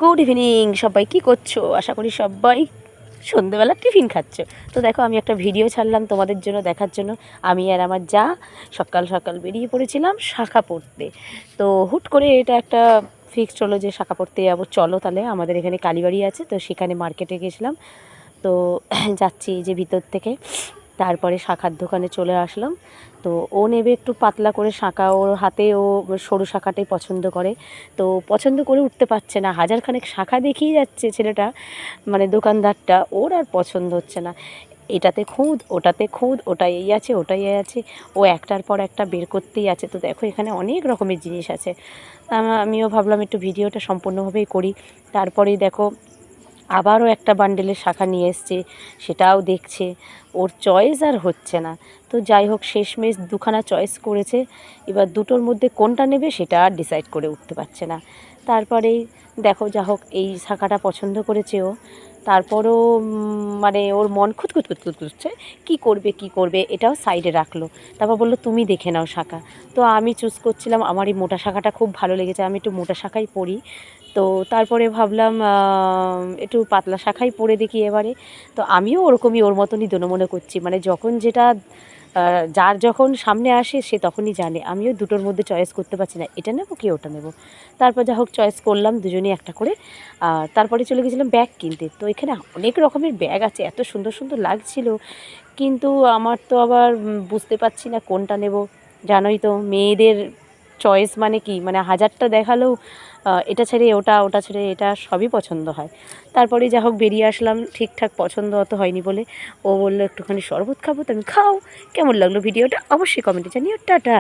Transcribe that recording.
Good evening সবাই, কি করছো? আশা করি সবাই সন্ধেবেলা টিফিন খাচ্ছ। তো দেখো, আমি একটা ভিডিও ছাড়লাম তোমাদের জন্য, দেখার জন্য। আমি আর আমার যা সকাল সকাল বেরিয়ে পড়েছিলাম শাঁখা পড়তে। তো হুট করে এটা একটা ফিক্সড হলো যে শাঁখা পড়তে যাবো, চলো তাহলে। আমাদের এখানে কালীবাড়ি আছে, তো সেখানে মার্কেটে গেছিলাম। তো যাচ্ছি এই যে ভিতর থেকে, তারপরে শাঁখার দোকানে চলে আসলাম। তো ও নেবে একটু পাতলা করে শাঁখা, ওর হাতে ও সরু শাঁখাটাই পছন্দ করে। তো পছন্দ করে উঠতে পারছে না, হাজারখানেক শাঁখা দেখিয়ে যাচ্ছে ছেলেটা, মানে দোকানদারটা, ওর আর পছন্দ হচ্ছে না। এটাতে খুঁত, ওটাতে খুঁত, ওটা এই আছে, ওটাই এই আছে, ও একটার পর একটা বের করতেই আছে। তো দেখো, এখানে অনেক রকমের জিনিস আছে। আমিও ভাবলাম একটু ভিডিওটা সম্পূর্ণভাবেই করি। তারপরেই দেখো, আবারও একটা বান্ডেলের শাঁখা নিয়ে এসছে, সেটাও দেখছে। ওর চয়েস আর হচ্ছে না। তো যাই হোক, শেষমেশ দুখানা চয়েস করেছে। এবার দুটোর মধ্যে কোনটা নেবে সেটা আর ডিসাইড করে উঠতে পারছে না। তারপরেই দেখো, যা হোক এই শাঁখাটা পছন্দ করেছে ও। তারপরও মানে ওর মন খুঁতখুত খুঁতখুত করছে, কী করবে কী করবে, এটাও সাইডে রাখলো। তারপর বললো, তুমি দেখে নাও শাঁখা। তো আমি চুজ করছিলাম, আমার এই মোটা শাঁখাটা খুব ভালো লেগেছে, আমি একটু মোটা শাঁখাই পরি। তো তারপরে ভাবলাম একটু পাতলা শাঁখাই পরে দেখি এবারে। তো আমিও ওরকমই, ওর মতনই দোনো-মোনো করছি, মানে যখন যেটা যার যখন সামনে আসে সে তখনই জানে। আমিও দুটোর মধ্যে চয়েস করতে পারছি না, এটা নেবো কি ওটা নেবো। তারপর যা হোক চয়েস করলাম দুজনেই একটা করে। আর তারপরে চলে গেছিলাম ব্যাগ কিনতে। তো এখানে অনেক রকমের ব্যাগ আছে, এত সুন্দর সুন্দর লাগছিল। কিন্তু আমার তো আবার বুঝতে পারছি না কোনটা নেব। জানোই তো, মেয়েদের চয়েস মানে কি, মানে হাজারটা দেখালেও এটা ছেড়ে ওটা, ওটা ছেড়ে এটা, সবই পছন্দ হয়। তারপরে যা হোক বেরিয়ে আসলাম, ঠিকঠাক পছন্দ অত হয়নি বলে। ও বললো একটুখানি শরবত খাবো, তো আমি খাও। কেমন লাগলো ভিডিওটা অবশ্যই কমেন্টে জানিও। টাটা।